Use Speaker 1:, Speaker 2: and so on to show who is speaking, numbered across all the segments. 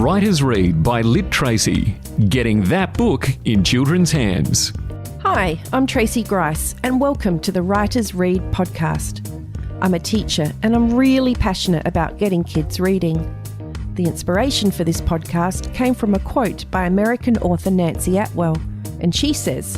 Speaker 1: Writer's Read by LiTracey. Getting that book in children's hands.
Speaker 2: Hi, I'm Tracey Grice and welcome to the Writer's Read podcast. I'm a teacher and I'm really passionate about getting kids reading. The inspiration for this podcast came from a quote by American author Nancy Atwell, and she says,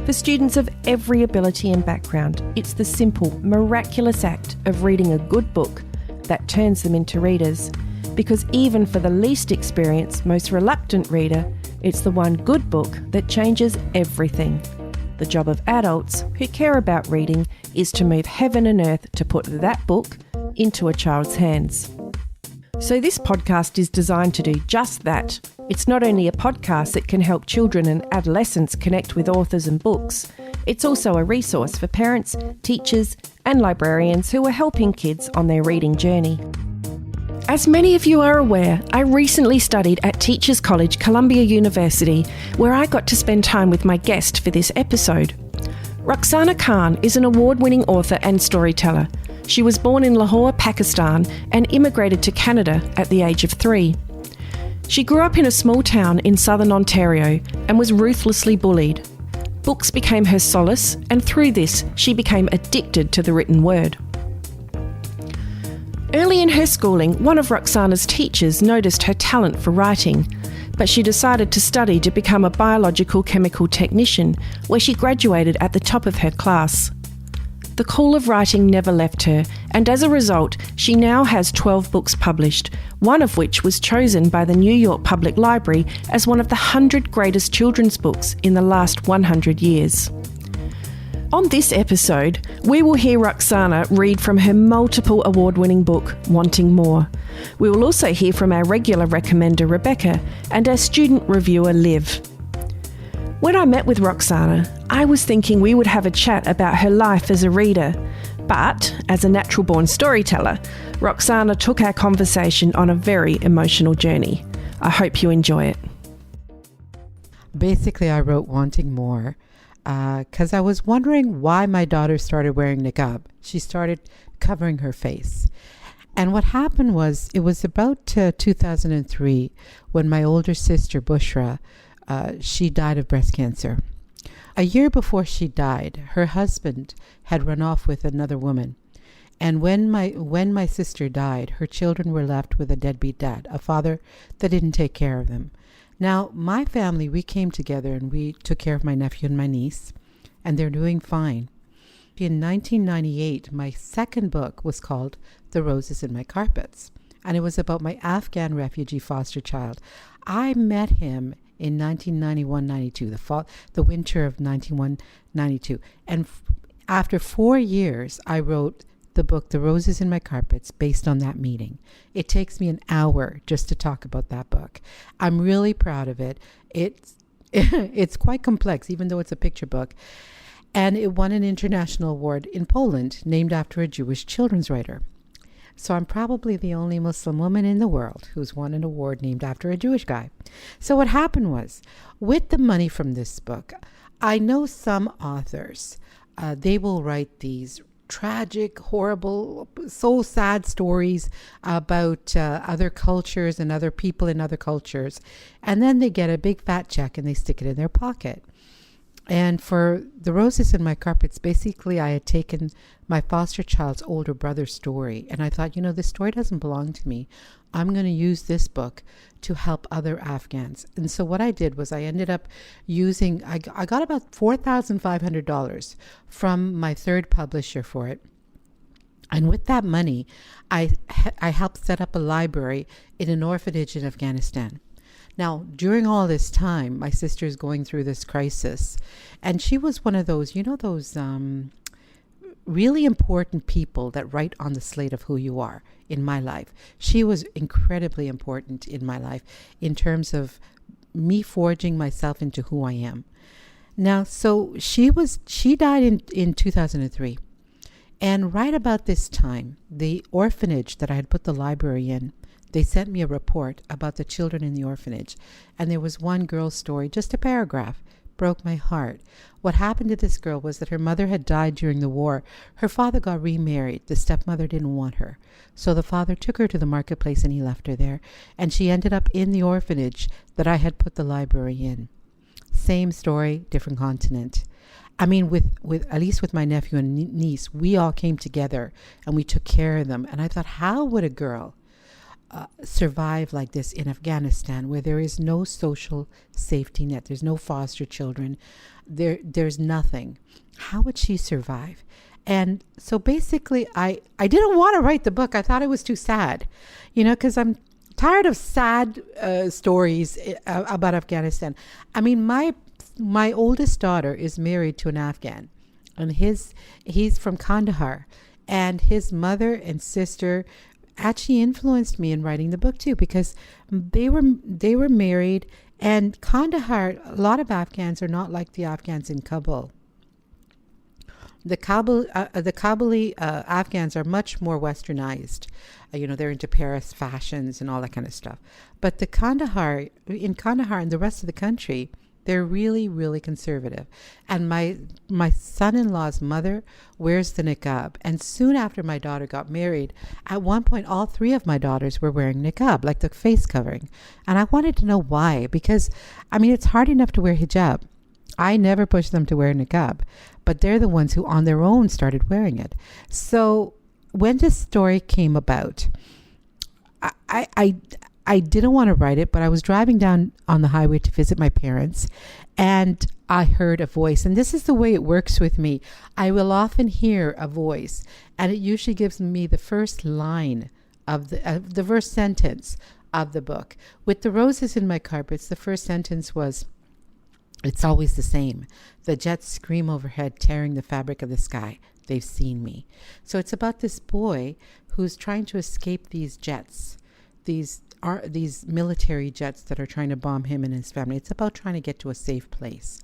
Speaker 2: "For students of every ability and background, it's the simple, miraculous act of reading a good book that turns them into readers. Because even for the least experienced, most reluctant reader, it's the one good book that changes everything. The job of adults who care about reading is to move heaven and earth to put that book into a child's hands." So this podcast is designed to do just that. It's not only a podcast that can help children and adolescents connect with authors and books, it's also a resource for parents, teachers, and librarians who are helping kids on their reading journey. As many of you are aware, I recently studied at Teachers College, Columbia University, where I got to spend time with my guest for this episode. Rukhsana Khan is an award-winning author and storyteller. She was born in Lahore, Pakistan, and immigrated to Canada at the age of 3. She grew up in a small town in southern Ontario and was ruthlessly bullied. Books became her solace, and through this, she became addicted to the written word. Early in her schooling, one of Rukhsana's teachers noticed her talent for writing, but she decided to study to become a biological chemical technician, where she graduated at the top of her class. The call of writing never left her, and as a result, she now has 12 books published, one of which was chosen by the New York Public Library as one of the 100 greatest children's books in the last 100 years. On this episode, we will hear Rukhsana read from her multiple award-winning book, Wanting Mor. We will also hear from our regular recommender, Rebecca, and our student reviewer, Liv. When I met with Rukhsana, I was thinking we would have a chat about her life as a reader. But, as a natural-born storyteller, Rukhsana took our conversation on a very emotional journey. I hope you enjoy it.
Speaker 3: Basically, I wrote Wanting Mor because I was wondering why my daughter started wearing niqab. She started covering her face. And what happened was, it was about 2003 when my older sister, Bushra, she died of breast cancer. A year before she died, her husband had run off with another woman. And when my sister died, her children were left with a deadbeat dad, a father that didn't take care of them. Now, my family, we came together and we took care of my nephew and my niece, and they're doing fine. In 1998, my second book was called The Roses in My Carpets, and it was about my Afghan refugee foster child. I met him in 1991-92, the winter of 91-92. And after 4 years, I wrote the book, The Roses in My Carpets, based on that meeting. It takes me an hour just to talk about that book. I'm really proud of it. It's quite complex, even though it's a picture book. And it won an international award in Poland, named after a Jewish children's writer. So I'm probably the only Muslim woman in the world who's won an award named after a Jewish guy. So what happened was, with the money from this book, I know some authors, they will write these tragic, horrible, so sad stories about other cultures and other people in other cultures. And then they get a big fat check and they stick it in their pocket. And for The Roses in My Carpets, basically I had taken my foster child's older brother's story. And I thought, this story doesn't belong to me. I'm going to use this book to help other Afghans. And so what I did was I ended up using, I got about $4,500 from my third publisher for it. And with that money, I helped set up a library in an orphanage in Afghanistan. Now, during all this time, my sister is going through this crisis, and she was one of those, those really important people that write on the slate of who you are in my life. She was incredibly important in my life in terms of me forging myself into who I am. Now, so she died in 2003. And right about this time, the orphanage that I had put the library in, they sent me a report about the children in the orphanage. And there was one girl's story, just a paragraph, broke my heart. What happened to this girl was that her mother had died during the war. Her father got remarried. The stepmother didn't want her. So the father took her to the marketplace and he left her there. And she ended up in the orphanage that I had put the library in. Same story, different continent. I mean, with at least with my nephew and niece, we all came together and we took care of them. And I thought, how would a girl survive like this in Afghanistan, where there is no social safety net, there's no foster children, there's nothing? How would she survive? And so basically, I didn't want to write the book. I thought it was too sad, because I'm tired of sad stories about Afghanistan. I mean, my oldest daughter is married to an Afghan, and he's from Kandahar, and his mother and sister actually influenced me in writing the book too, because they were married. And Kandahar, a lot of Afghans are not like the Afghans in Kabul. The Kabuli Afghans are much more westernized. They're into Paris fashions and all that kind of stuff. But in Kandahar and the rest of the country, they're really, really conservative. And my son-in-law's mother wears the niqab. And soon after my daughter got married, at one point, all three of my daughters were wearing niqab, like the face covering. And I wanted to know why, because, it's hard enough to wear hijab. I never pushed them to wear niqab, but they're the ones who on their own started wearing it. So when this story came about, I didn't want to write it, but I was driving down on the highway to visit my parents, and I heard a voice. And this is the way it works with me. I will often hear a voice, and it usually gives me the first line of the first sentence of the book. With The Roses in My Carpets, the first sentence was, "It's always the same. The jets scream overhead, tearing the fabric of the sky. They've seen me." So it's about this boy who's trying to escape these jets, these military jets that are trying to bomb him and his family. It's about trying to get to a safe place.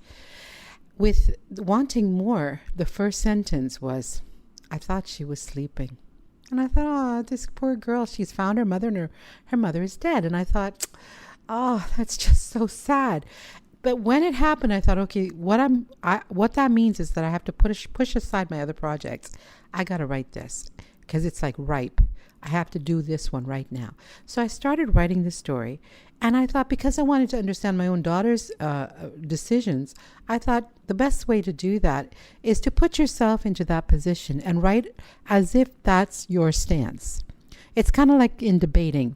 Speaker 3: With Wanting More, the first sentence was, "I thought she was sleeping." And I thought, oh, this poor girl, she's found her mother and her mother is dead. And I thought, oh, that's just so sad. But when it happened, I thought, okay, what that means is that I have to push aside my other projects. I got to write this because it's like ripe. I have to do this one right now. So I started writing the story, and I thought, because I wanted to understand my own daughter's decisions, I thought the best way to do that is to put yourself into that position and write as if that's your stance. It's kind of like in debating.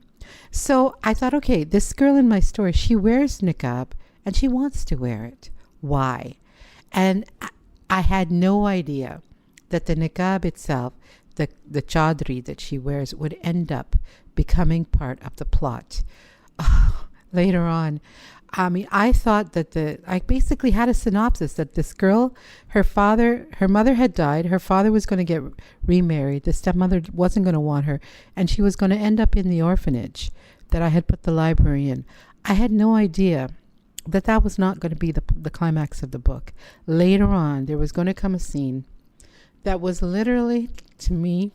Speaker 3: So I thought, okay, this girl in my story, she wears niqab, and she wants to wear it. Why? And I had no idea that the niqab itself, the chaudhry that she wears, would end up becoming part of the plot. Later on, I thought that I basically had a synopsis that this girl, her mother had died, her father was going to get remarried, the stepmother wasn't going to want her, and she was going to end up in the orphanage that I had put the library in. I had no idea that was not going to be the climax of the book. Later on, there was going to come a scene that was literally, to me,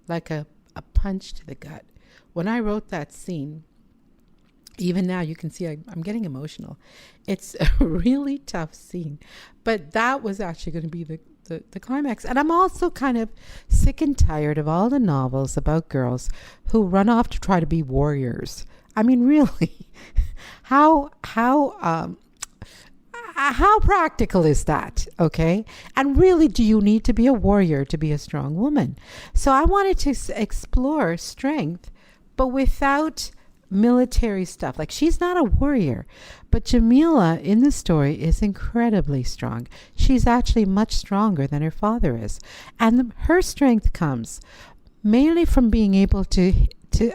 Speaker 3: like a punch to the gut. When I wrote that scene, even now you can see I'm getting emotional. It's a really tough scene, but that was actually going to be the climax. And I'm also kind of sick and tired of all the novels about girls who run off to try to be warriors. I mean, really, how practical is that, okay? And really, do you need to be a warrior to be a strong woman? So I wanted to explore strength, but without military stuff. Like, she's not a warrior, but Jamila in the story is incredibly strong. She's actually much stronger than her father is. And her strength comes mainly from being able to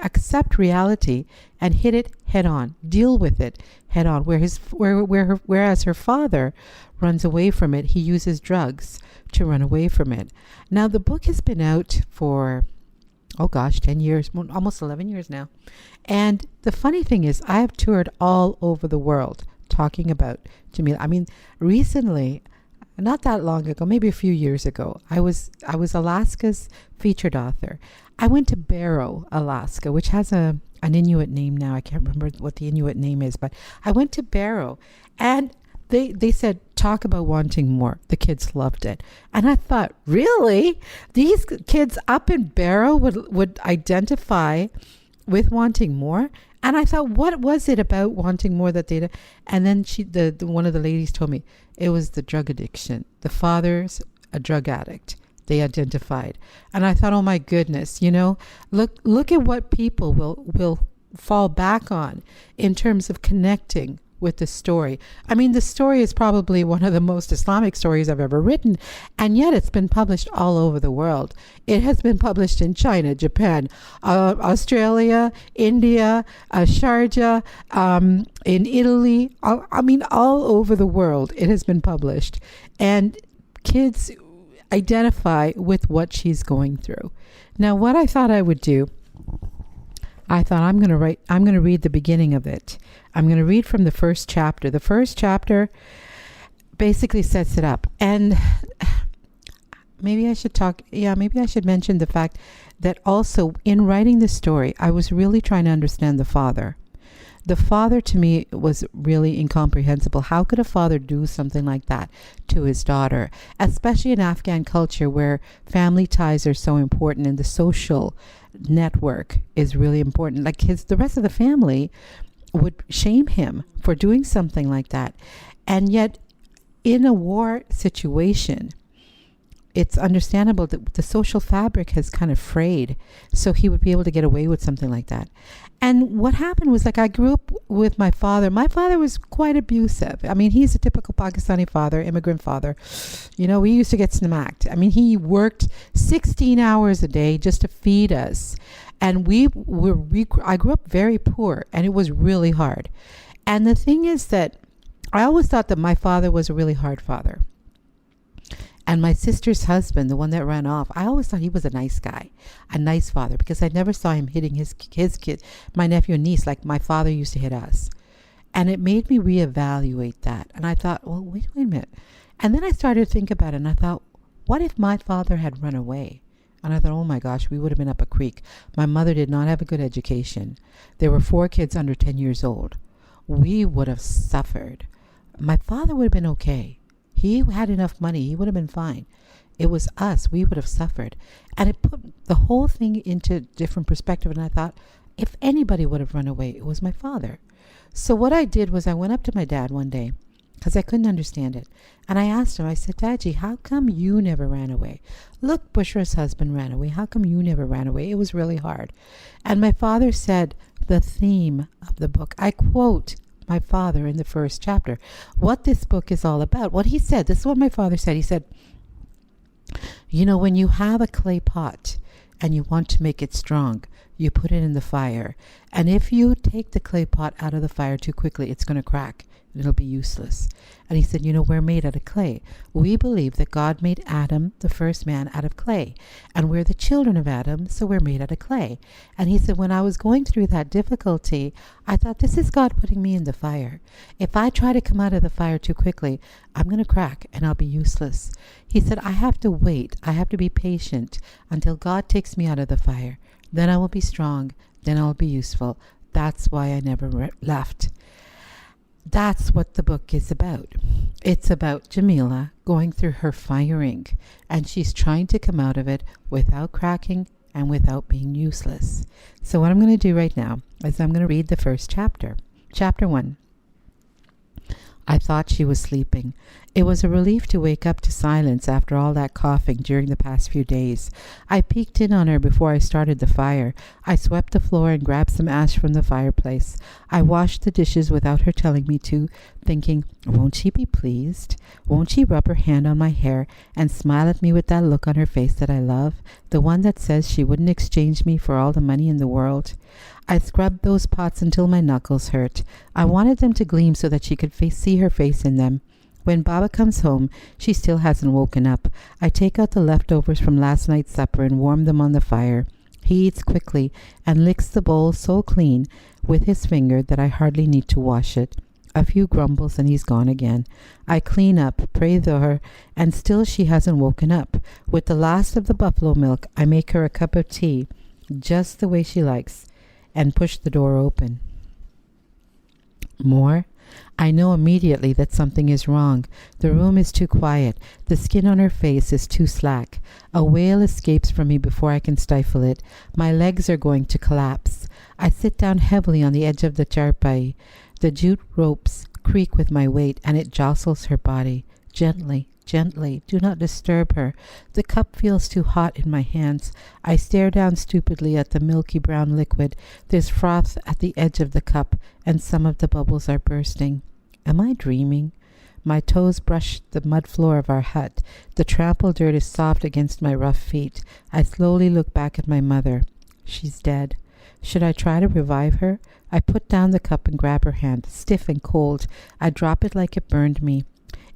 Speaker 3: accept reality and hit it head on, deal with it head on. Whereas her father runs away from it, he uses drugs to run away from it. Now, the book has been out for, 10 years, almost 11 years now. And the funny thing is, I have toured all over the world talking about Jamila. I mean, recently, not that long ago, maybe a few years ago, I was Alaska's featured author. I went to Barrow, Alaska, which has an Inuit name now. I can't remember what the Inuit name is, but I went to Barrow, and they said, talk about Wanting More. The kids loved it. And I thought, really? These kids up in Barrow would identify with Wanting More? And I thought, what was it about Wanting More that they... And then one of the ladies told me it was the drug addiction. The father's a drug addict. They identified. And I thought, oh my goodness, look at what people will fall back on in terms of connecting with the story. I mean, the story is probably one of the most Islamic stories I've ever written, and yet it's been published all over the world. It has been published in China, Japan, Australia, India, Sharjah, in Italy. All over the world it has been published. And kids identify with what she's going through. Now, what I thought I would do, I'm going to read the beginning of it. I'm going to read from the first chapter. The first chapter basically sets it up. And maybe I should mention the fact that also in writing this story, I was really trying to understand the father. The father to me was really incomprehensible. How could a father do something like that to his daughter, especially in Afghan culture where family ties are so important and the social network is really important? Like the rest of the family would shame him for doing something like that. And yet in a war situation, it's understandable that the social fabric has kind of frayed, so he would be able to get away with something like that. And what happened was, I grew up with my father. My father was quite abusive. I mean, he's a typical Pakistani father, immigrant father. We used to get smacked. I mean, he worked 16 hours a day just to feed us. And I grew up very poor, and it was really hard. And the thing is that I always thought that my father was a really hard father. And my sister's husband, the one that ran off, I always thought he was a nice guy, a nice father, because I never saw him hitting his kid, my nephew and niece, like my father used to hit us. And it made me reevaluate that. And I thought, well, wait a minute. And then I started to think about it, and I thought, what if my father had run away? And I thought, oh my gosh, we would have been up a creek. My mother did not have a good education. There were 4 kids under 10 years old. We would have suffered. My father would have been okay. He had enough money. He would have been fine. It was us. We would have suffered. And it put the whole thing into different perspective. And I thought, if anybody would have run away, it was my father. So what I did was I went up to my dad one day because I couldn't understand it. And I asked him, I said, Dadji, how come you never ran away? Look, Bushra's husband ran away. How come you never ran away? It was really hard. And my father said the theme of the book, I quote my father in the first chapter, what this book is all about. What he said, this is what my father said. He said, when you have a clay pot and you want to make it strong, you put it in the fire. And if you take the clay pot out of the fire too quickly, it's going to crack. It'll be useless. And he said, we're made out of clay. We believe that God made Adam, the first man, out of clay. And we're the children of Adam, so we're made out of clay. And he said, when I was going through that difficulty, I thought, this is God putting me in the fire. If I try to come out of the fire too quickly, I'm going to crack and I'll be useless. He said, I have to wait. I have to be patient until God takes me out of the fire. Then I will be strong. Then I'll be useful. That's why I never left. That's what the book is about. It's about Jamila going through her firing, and she's trying to come out of it without cracking and without being useless. So what I'm going to do right now is I'm going to read the first chapter. Chapter 1. I thought she was sleeping. It was a relief to wake up to silence after all that coughing during the past few days. I peeked in on her before I started the fire. I swept the floor and grabbed some ash from the fireplace. I washed the dishes without her telling me to, thinking, won't she be pleased? Won't she rub her hand on my hair and smile at me with that look on her face that I love, the one that says she wouldn't exchange me for all the money in the world? I scrubbed those pots until my knuckles hurt. I wanted them to gleam so that she could see her face in them. When Baba comes home, she still hasn't woken up. I take out the leftovers from last night's supper and warm them on the fire. He eats quickly and licks the bowl so clean with his finger that I hardly need to wash it. A few grumbles and he's gone again. I clean up, pray to her, and still she hasn't woken up. With the last of the buffalo milk, I make her a cup of tea, just the way she likes, and push the door open. More, I know immediately that something is wrong. The room is too quiet. The skin on her face is too slack. A wail escapes from me before I can stifle it. My legs are going to collapse. I sit down heavily on the edge of the charpai. The jute ropes creak with my weight, and it jostles her body. Gently, gently. Do not disturb her. The cup feels too hot in my hands. I stare down stupidly at the milky brown liquid. There's froth at the edge of the cup, and some of the bubbles are bursting. Am I dreaming? My toes brush the mud floor of our hut. The trampled dirt is soft against my rough feet. I slowly look back at my mother. She's dead. Should I try to revive her? I put down the cup and grab her hand, stiff and cold. I drop it like it burned me.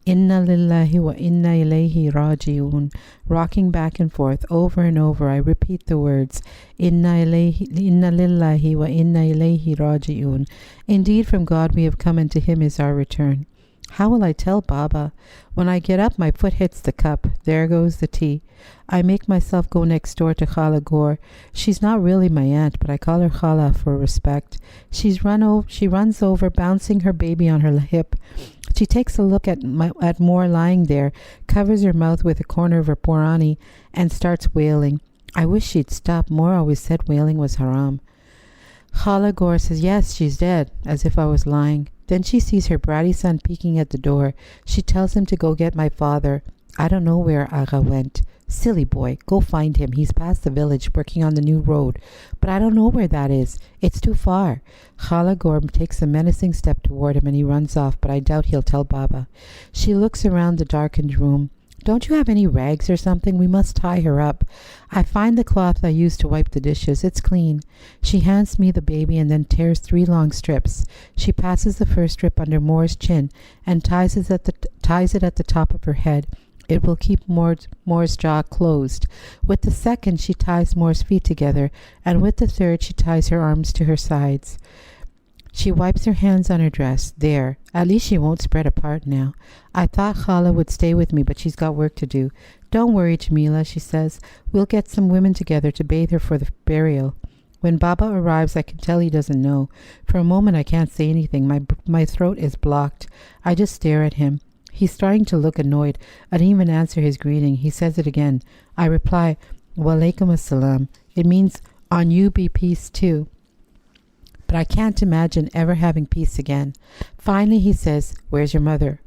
Speaker 3: Inna lillahi wa inna ilayhi raji'un. Rocking back and forth over and over, I repeat the words, Inna lillahi wa inna ilayhi raji'un. Indeed, from God we have come, and to Him is our return. How will I tell Baba? When I get up, my foot hits the cup. There goes the tea. I make myself go next door to Khala Gore. She's not really my aunt, but I call her Khala for respect. She runs over, bouncing her baby on her hip. She takes a look at Mor lying there, covers her mouth with a corner of her Purani, and starts wailing. I wish she'd stop. Mor always said wailing was haram. Khala Gore says, yes, she's dead, as if I was lying. Then she sees her bratty son peeking at the door. She tells him to go get my father. I don't know where Agha went. Silly boy, go find him. He's past the village, working on the new road. But I don't know where that is. It's too far. Khala Gore takes a menacing step toward him, and he runs off, but I doubt he'll tell Baba. She looks around the darkened room. Don't you have any rags or something? We must tie her up. I find the cloth I used to wipe the dishes. It's clean. She hands me the baby and then tears 3 long strips. She passes the first strip under Mor's chin and ties it at the top of her head. It will keep Mor's jaw closed. With the second, she ties Mor's feet together, and with the third, she ties her arms to her sides. She wipes her hands on her dress. There. At least she won't spread apart now. I thought Khala would stay with me, but she's got work to do. Don't worry, Jamila, she says. We'll get some women together to bathe her for the burial. When Baba arrives, I can tell he doesn't know. For a moment, I can't say anything. My throat is blocked. I just stare at him. He's starting to look annoyed. I didn't even answer his greeting. He says it again. I reply, Walaikum assalam. It means, on you be peace too. But I can't imagine ever having peace again. Finally he says, where's your mother?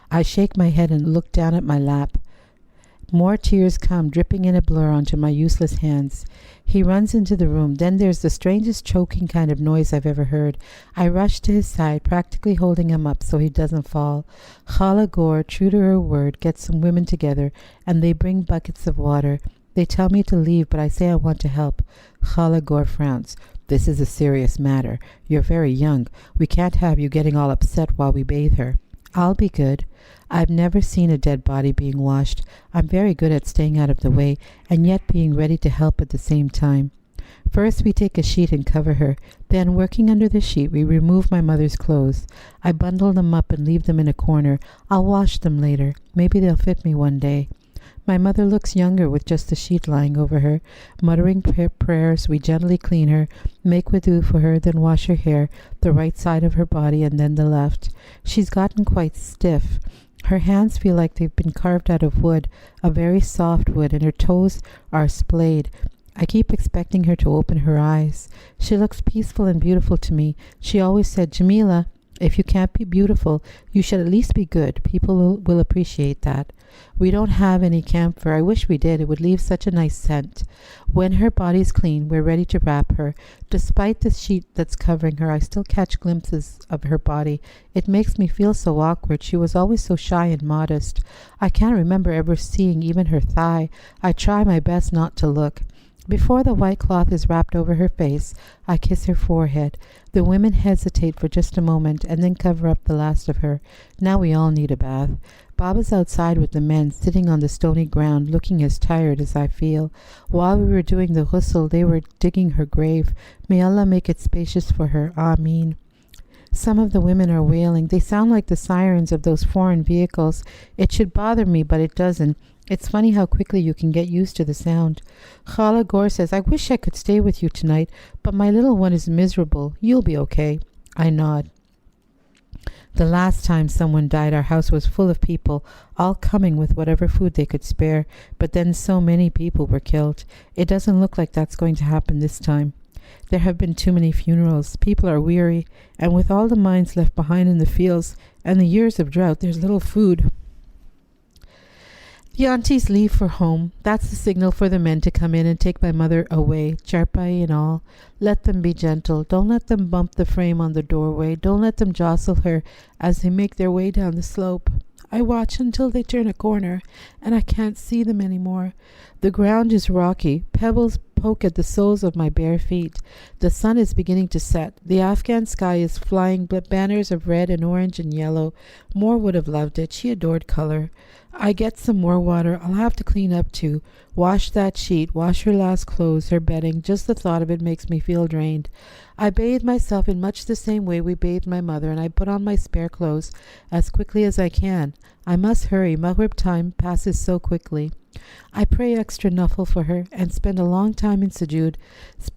Speaker 3: I shake my head and look down at my lap. More tears come, dripping in a blur onto my useless hands. He runs into the room. Then there's the strangest choking kind of noise I've ever heard. I rush to his side, practically holding him up so he doesn't fall. Khala Gore, true to her word, gets some women together, and they bring buckets of water. They tell me to leave, but I say I want to help. Khala Gore frowns. This is a serious matter. You're very young. We can't have you getting all upset while we bathe her. I'll be good. I've never seen a dead body being washed. I'm very good at staying out of the way and yet being ready to help at the same time. First, we take a sheet and cover her. Then, working under the sheet, we remove my mother's clothes. I bundle them up and leave them in a corner. I'll wash them later. Maybe they'll fit me one day. My mother looks younger with just the sheet lying over her. Muttering prayers, we gently clean her, make wudu for her, then wash her hair, the right side of her body and then the left. She's gotten quite stiff. Her hands feel like they've been carved out of wood, a very soft wood, and her toes are splayed. I keep expecting her to open her eyes. She looks peaceful and beautiful to me. She always said, Jamila, if you can't be beautiful, you should at least be good. People will appreciate that. We don't have any camphor. I wish we did. It would leave such a nice scent. When her body's clean, we're ready to wrap her. Despite the sheet that's covering her, I still catch glimpses of her body. It makes me feel so awkward. She was always so shy and modest. I can't remember ever seeing even her thigh. I try my best not to look. Before the white cloth is wrapped over her face, I kiss her forehead. The women hesitate for just a moment and then cover up the last of her. Now we all need a bath. Baba's outside with the men, sitting on the stony ground, looking as tired as I feel. While we were doing the ghusl, they were digging her grave. May Allah make it spacious for her. Ameen. Some of the women are wailing. They sound like the sirens of those foreign vehicles. It should bother me, but it doesn't. It's funny how quickly you can get used to the sound. Khala Gore says, I wish I could stay with you tonight, but my little one is miserable. You'll be okay. I nod. The last time someone died, our house was full of people, all coming with whatever food they could spare, but then so many people were killed. It doesn't look like that's going to happen this time. There have been too many funerals. People are weary, and with all the mines left behind in the fields and the years of drought, there's little food. The aunties leave for home. That's the signal for the men to come in and take my mother away, charpai and all. Let them be gentle. Don't let them bump the frame on the doorway. Don't let them jostle her as they make their way down the slope. I watch until they turn a corner, and I can't see them anymore. The ground is rocky. Pebbles poke at the soles of my bare feet. The sun is beginning to set. The Afghan sky is flying banners of red and orange and yellow. Moore would have loved it. She adored color. I get some more water. I'll have to clean up too. Wash that sheet. Wash her last clothes, her bedding. Just the thought of it makes me feel drained. I bathe myself in much the same way we bathed my mother, and I put on my spare clothes as quickly as I can. I must hurry. Maghrib time passes so quickly. I pray extra nuffle for her and spend a long time in sujood,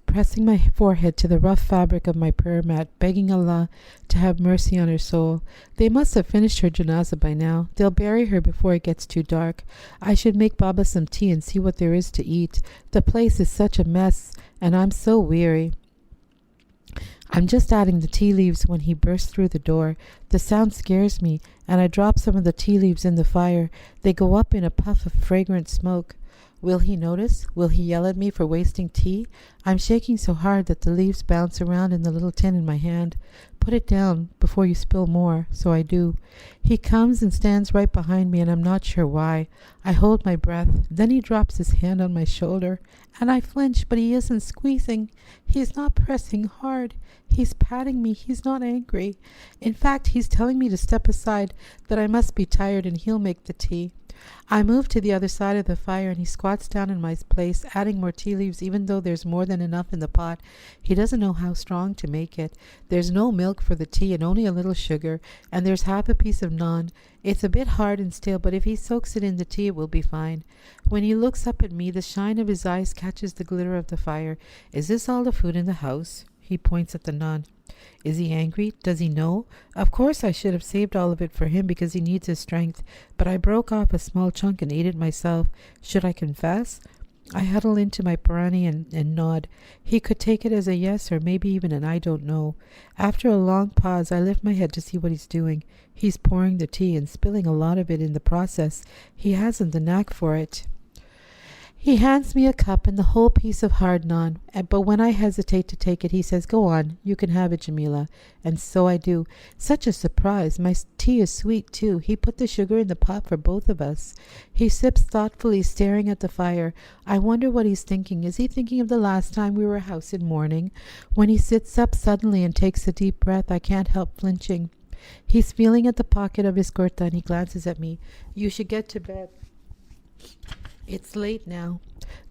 Speaker 3: pressing my forehead to the rough fabric of my prayer mat, begging Allah to have mercy on her soul. They must have finished her janazah by now. They'll bury her before it gets too dark. I should make Baba some tea and see what there is to eat. The place is such a mess, and I'm so weary. I'm just adding the tea leaves when he bursts through the door. The sound scares me, and I drop some of the tea leaves in the fire. They go up in a puff of fragrant smoke. Will he notice? Will he yell at me for wasting tea? I'm shaking so hard that the leaves bounce around in the little tin in my hand. Put it down before you spill more, so I do. He comes and stands right behind me, and I'm not sure why. I hold my breath. Then he drops his hand on my shoulder, and I flinch, but he isn't squeezing. He's not pressing hard. He's patting me. He's not angry. In fact, he's telling me to step aside, that I must be tired, and he'll make the tea. I move to the other side of the fire, and he squats down in my place, adding more tea leaves even though there's more than enough in the pot. He doesn't know how strong to make it. There's no milk for the tea and only a little sugar, and there's half a piece of naan. It's a bit hard and stale, but if he soaks it in the tea, it will be fine. When he looks up at me, the shine of his eyes catches the glitter of the fire. Is this all the food in the house? He points at the naan. Is he angry? Does he know? Of course I should have saved all of it for him because he needs his strength, but I broke off a small chunk and ate it myself. Should I confess? I huddle into my Purani and nod. He could take it as a yes or maybe even an I don't know. After a long pause, I lift my head to see what he's doing. He's pouring the tea and spilling a lot of it in the process. He hasn't the knack for it. He hands me a cup and the whole piece of hard naan, but when I hesitate to take it, he says, "Go on, you can have it, Jamila." And so I do. Such a surprise. My tea is sweet, too. He put the sugar in the pot for both of us. He sips thoughtfully, staring at the fire. I wonder what he's thinking. Is he thinking of the last time we were house in mourning? When he sits up suddenly and takes a deep breath, I can't help flinching. He's feeling at the pocket of his kurta and he glances at me. "You should get to bed. It's late now.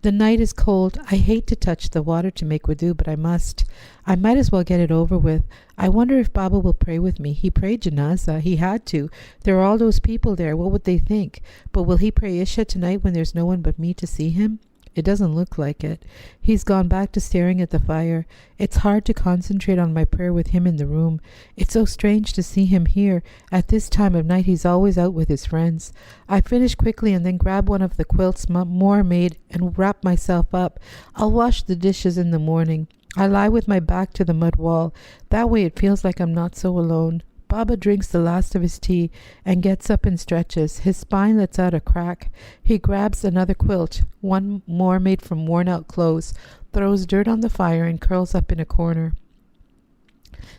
Speaker 3: The night is cold. I hate to touch the water to make wudu, but I must. I might as well get it over with. I wonder if Baba will pray with me. He prayed janazah. He had to. There are all those people there. What would they think? But will he pray Isha tonight when there's no one but me to see him? It doesn't look like it. He's gone back to staring at the fire. It's hard to concentrate on my prayer with him in the room. It's so strange to see him here. At this time of night, he's always out with his friends. I finish quickly and then grab one of the quilts Moore made and wrap myself up. I'll wash the dishes in the morning. I lie with my back to the mud wall. That way it feels like I'm not so alone. Baba drinks the last of his tea and gets up and stretches. His spine lets out a crack. He grabs another quilt, one more made from worn-out clothes, throws dirt on the fire and curls up in a corner.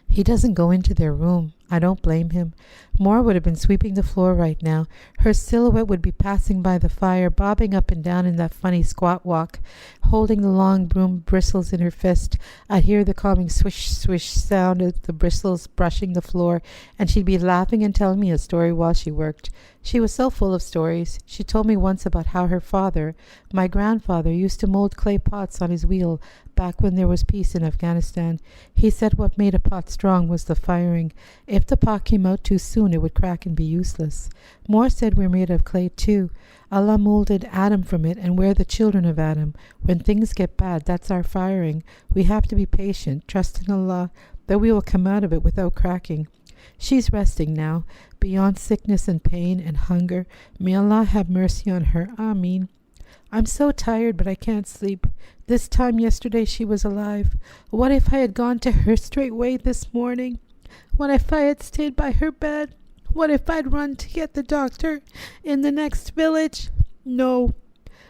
Speaker 3: He doesn't go into their room. I don't blame him. Moore would have been sweeping the floor right now. Her silhouette would be passing by the fire, bobbing up and down in that funny squat walk, holding the long broom bristles in her fist. I'd hear the calming swish, swish sound of the bristles brushing the floor, and she'd be laughing and telling me a story while she worked. She was so full of stories. She told me once about how her father, my grandfather, used to mold clay pots on his wheel back when there was peace in Afghanistan. He said what made a pot strong was the firing. If the pot came out too soon, it would crack and be useless. Moore said we're made of clay too. Allah molded Adam from it, and we're the children of Adam. When things get bad, that's our firing. We have to be patient, trust in Allah that we will come out of it without cracking. She's resting now, beyond sickness and pain and hunger. May Allah have mercy on her. Ameen. I'm so tired, but I can't sleep. This time yesterday she was alive. What if I had gone to her straightway this morning? What if I had stayed by her bed? What if I'd run to get the doctor in the next village? No.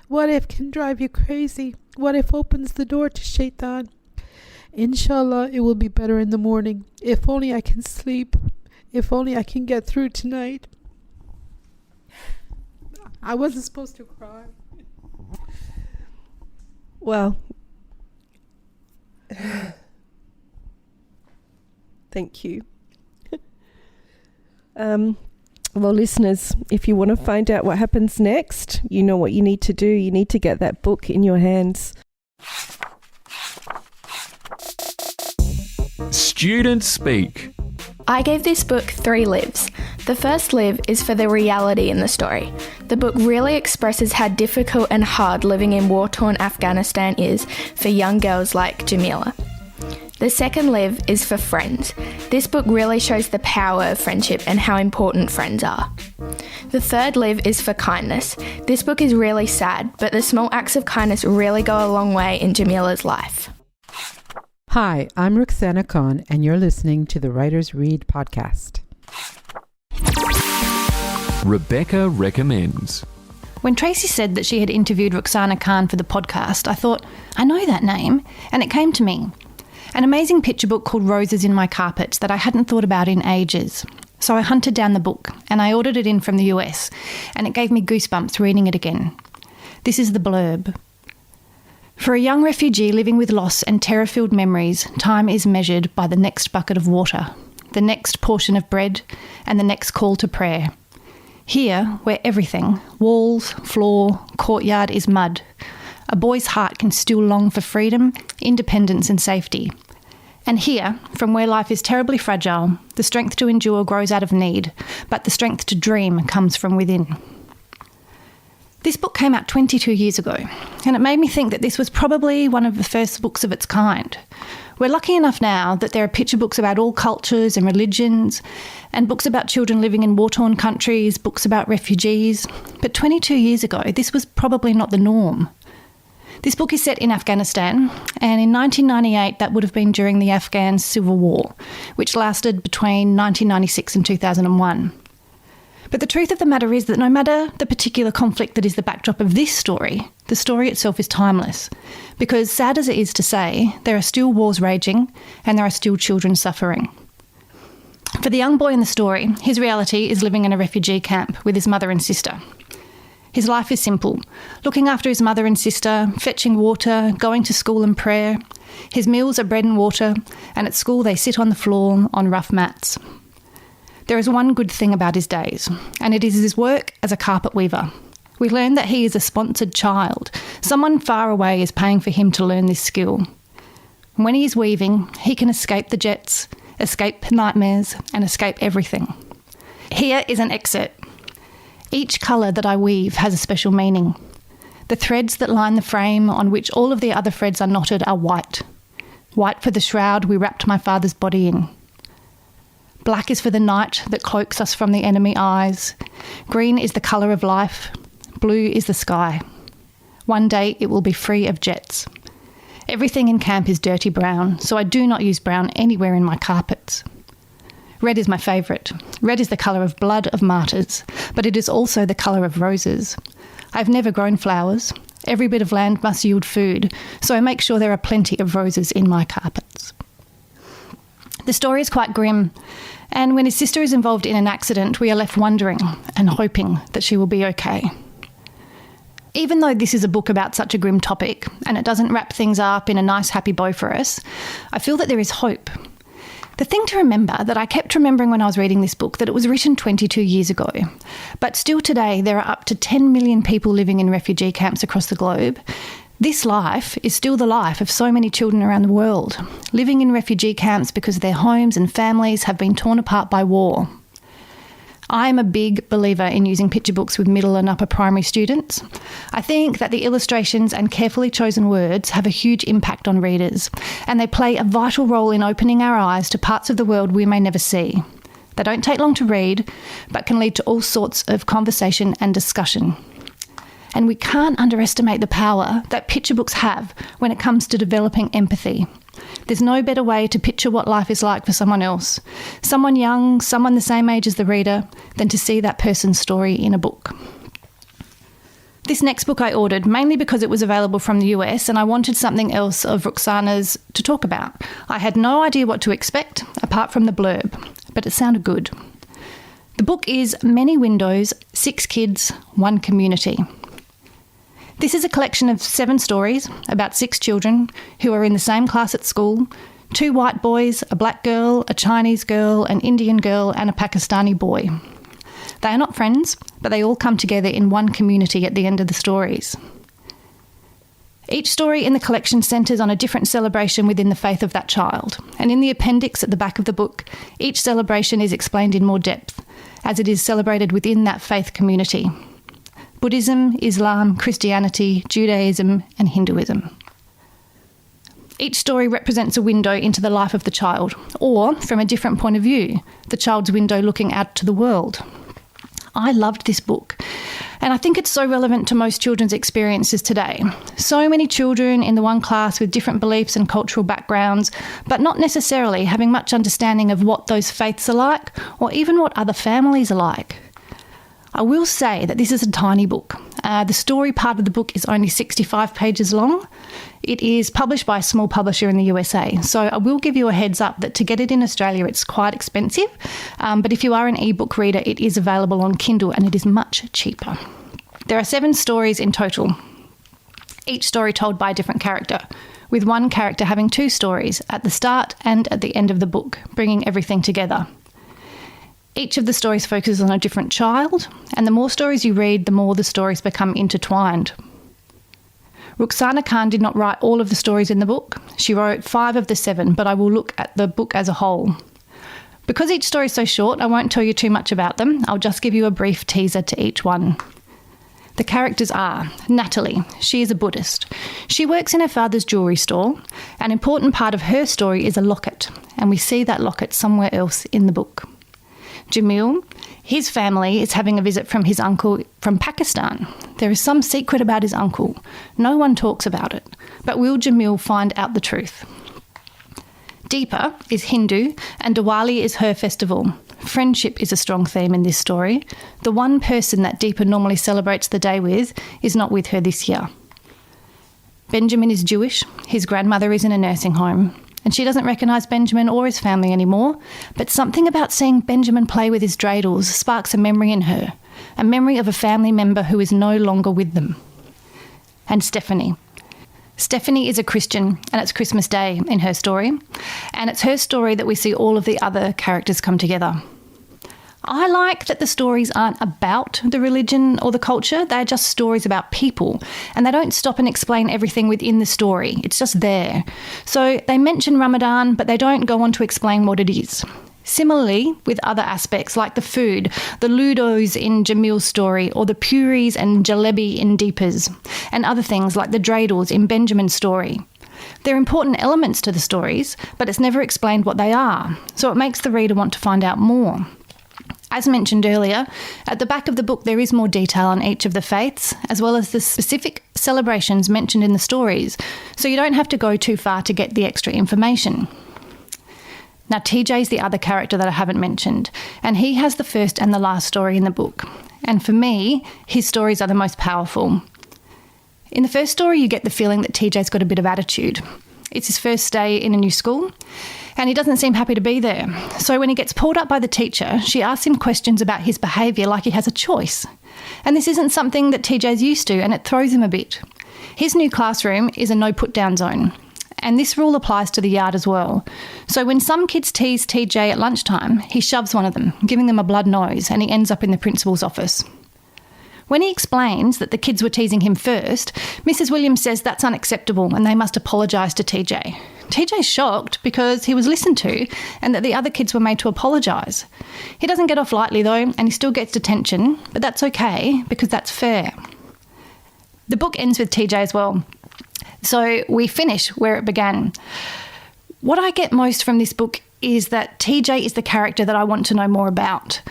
Speaker 3: What if can drive you crazy? What if opens the door to shaitan? Inshallah, it will be better in the morning. If only I can sleep. If only I can get through tonight. I wasn't supposed to cry.
Speaker 2: Well, thank you. Well, listeners, if you want to find out what happens next, you know what you need to do. You need to get that book in your hands.
Speaker 1: Students speak.
Speaker 4: I gave this book 3 lives. The first live is for the reality in the story. The book really expresses how difficult and hard living in war-torn Afghanistan is for young girls like Jamila. The second live is for friends. This book really shows the power of friendship and how important friends are. The third live is for kindness. This book is really sad, but the small acts of kindness really go a long way in Jamila's life.
Speaker 3: Hi, I'm Rukhsana Khan, and you're listening to the Writers Read podcast.
Speaker 1: Rebecca recommends.
Speaker 5: When Tracey said that she had interviewed Rukhsana Khan for the podcast, I thought, I know that name, and it came to me. An amazing picture book called Roses in My Carpets that I hadn't thought about in ages. So I hunted down the book and I ordered it in from the US, and it gave me goosebumps reading it again. This is the blurb. For a young refugee living with loss and terror-filled memories, time is measured by the next bucket of water, the next portion of bread, and the next call to prayer. Here, where everything, walls, floor, courtyard, is mud, a boy's heart can still long for freedom, independence and safety. And here, from where life is terribly fragile, the strength to endure grows out of need, but the strength to dream comes from within. This book came out 22 years ago, and it made me think that this was probably one of the first books of its kind. We're lucky enough now that there are picture books about all cultures and religions, and books about children living in war-torn countries, books about refugees. But 22 years ago, this was probably not the norm. This book is set in Afghanistan, and in 1998 that would have been during the Afghan Civil War, which lasted between 1996 and 2001. But the truth of the matter is that no matter the particular conflict that is the backdrop of this story, the story itself is timeless. Because sad as it is to say, there are still wars raging and there are still children suffering. For the young boy in the story, his reality is living in a refugee camp with his mother and sister. His life is simple: looking after his mother and sister, fetching water, going to school and prayer. His meals are bread and water, and at school they sit on the floor on rough mats. There is one good thing about his days, and it is his work as a carpet weaver. We learn that he is a sponsored child. Someone far away is paying for him to learn this skill. When he is weaving, he can escape the jets, escape nightmares, and escape everything. Here is an excerpt. Each colour that I weave has a special meaning. The threads that line the frame on which all of the other threads are knotted are white. White for the shroud we wrapped my father's body in. Black is for the night that cloaks us from the enemy eyes. Green is the colour of life. Blue is the sky. One day it will be free of jets. Everything in camp is dirty brown, so I do not use brown anywhere in my carpets. Red is my favourite. Red is the colour of blood of martyrs, but it is also the colour of roses. I've never grown flowers. Every bit of land must yield food, so I make sure there are plenty of roses in my carpets. The story is quite grim, and when his sister is involved in an accident, we are left wondering and hoping that she will be okay. Even though this is a book about such a grim topic, and it doesn't wrap things up in a nice happy bow for us, I feel that there is hope. The thing to remember that I kept remembering when I was reading this book, that it was written 22 years ago. But still today, there are up to 10 million people living in refugee camps across the globe. This life is still the life of so many children around the world, living in refugee camps because their homes and families have been torn apart by war. I am a big believer in using picture books with middle and upper primary students. I think that the illustrations and carefully chosen words have a huge impact on readers, and they play a vital role in opening our eyes to parts of the world we may never see. They don't take long to read, but can lead to all sorts of conversation and discussion. And we can't underestimate the power that picture books have when it comes to developing empathy. There's no better way to picture what life is like for someone else, someone young, someone the same age as the reader, than to see that person's story in a book. This next book I ordered mainly because it was available from the US and I wanted something else of Rukhsana's to talk about. I had no idea what to expect apart from the blurb, but it sounded good. The book is Many Windows, 6 Kids, 1 Community. This is a collection of 7 stories about 6 children who are in the same class at school, 2 white boys, a black girl, a Chinese girl, an Indian girl and a Pakistani boy. They are not friends, but they all come together in one community at the end of the stories. Each story in the collection centres on a different celebration within the faith of that child, and in the appendix at the back of the book, each celebration is explained in more depth, as it is celebrated within that faith community. Buddhism, Islam, Christianity, Judaism and Hinduism. Each story represents a window into the life of the child, or, from a different point of view, the child's window looking out to the world. I loved this book, and I think it's so relevant to most children's experiences today. So many children in the one class with different beliefs and cultural backgrounds, but not necessarily having much understanding of what those faiths are like, or even what other families are like. I will say that this is a tiny book. The story part of the book is only 65 pages long. It is published by a small publisher in the USA, so I will give you a heads up that to get it in Australia it's quite expensive, but if you are an ebook reader it is available on Kindle and it is much cheaper. There are 7 stories in total, each story told by a different character, with one character having 2 stories at the start and at the end of the book, bringing everything together. Each of the stories focuses on a different child, and the more stories you read, the more the stories become intertwined. Rukhsana Khan did not write all of the stories in the book. She wrote 5 of the 7, but I will look at the book as a whole. Because each story is so short, I won't tell you too much about them. I'll just give you a brief teaser to each one. The characters are Natalie. She is a Buddhist. She works in her father's jewellery store. An important part of her story is a locket, and we see that locket somewhere else in the book. Jamil, his family is having a visit from his uncle from Pakistan. There is some secret about his uncle. No one talks about it. But will Jamil find out the truth? Deepa is Hindu and Diwali is her festival. Friendship is a strong theme in this story. The one person that Deepa normally celebrates the day with is not with her this year. Benjamin is Jewish. His grandmother is in a nursing home. And she doesn't recognise Benjamin or his family anymore, but something about seeing Benjamin play with his dreidels sparks a memory in her, a memory of a family member who is no longer with them. And Stephanie. Stephanie is a Christian, and it's Christmas Day in her story, and it's her story that we see all of the other characters come together. I like that the stories aren't about the religion or the culture, they're just stories about people, and they don't stop and explain everything within the story, it's just there. So they mention Ramadan, but they don't go on to explain what it is. Similarly, with other aspects like the food, the ludos in Jamil's story, or the puris and jalebi in Deepa's, and other things like the dreidels in Benjamin's story. They're important elements to the stories, but it's never explained what they are, so it makes the reader want to find out more. As mentioned earlier, at the back of the book there is more detail on each of the faiths, as well as the specific celebrations mentioned in the stories, so you don't have to go too far to get the extra information. Now TJ is the other character that I haven't mentioned, and he has the first and the last story in the book. And for me, his stories are the most powerful. In the first story you get the feeling that TJ's got a bit of attitude. It's his first day in a new school, and he doesn't seem happy to be there. So when he gets pulled up by the teacher, she asks him questions about his behaviour like he has a choice. And this isn't something that TJ's used to, and it throws him a bit. His new classroom is a no put-down zone, and this rule applies to the yard as well. So when some kids tease TJ at lunchtime, he shoves one of them, giving them a blood nose, and he ends up in the principal's office. When he explains that the kids were teasing him first, Mrs. Williams says that's unacceptable and they must apologise to TJ. TJ's shocked because he was listened to and that the other kids were made to apologise. He doesn't get off lightly though, and he still gets detention, but that's okay because that's fair. The book ends with TJ as well, so we finish where it began. What I get most from this book is that TJ is the character that I want to know more about.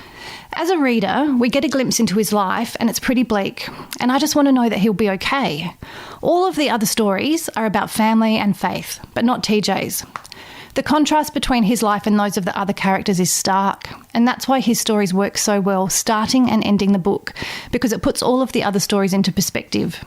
Speaker 5: As a reader, we get a glimpse into his life and it's pretty bleak, and I just want to know that he'll be okay. All of the other stories are about family and faith, but not TJ's. The contrast between his life and those of the other characters is stark, and that's why his stories work so well, starting and ending the book, because it puts all of the other stories into perspective.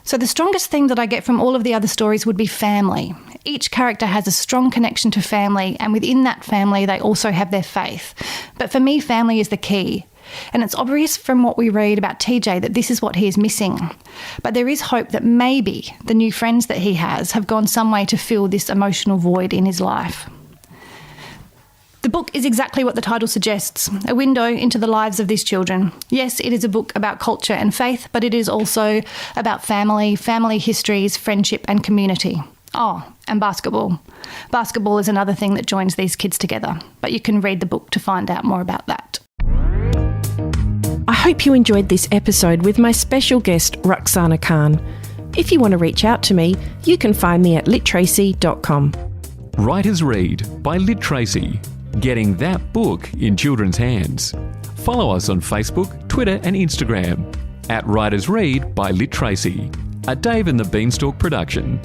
Speaker 5: So the strongest thing that I get from all of the other stories would be family. Each character has a strong connection to family, and within that family they also have their faith. But for me, family is the key. And it's obvious from what we read about TJ that this is what he is missing. But there is hope that maybe the new friends that he has have gone some way to fill this emotional void in his life. The book is exactly what the title suggests, a window into the lives of these children. Yes, it is a book about culture and faith, but it is also about family, family histories, friendship and community. Oh, and basketball. Basketball is another thing that joins these kids together, but you can read the book to find out more about that.
Speaker 2: I hope you enjoyed this episode with my special guest, Rukhsana Khan. If you want to reach out to me, you can find me at LiTracey.com.
Speaker 1: Writers Read by LiTracey. Getting that book in children's hands. Follow us on Facebook, Twitter and Instagram at Writers Read by LiTracey, a Dave and the Beanstalk production.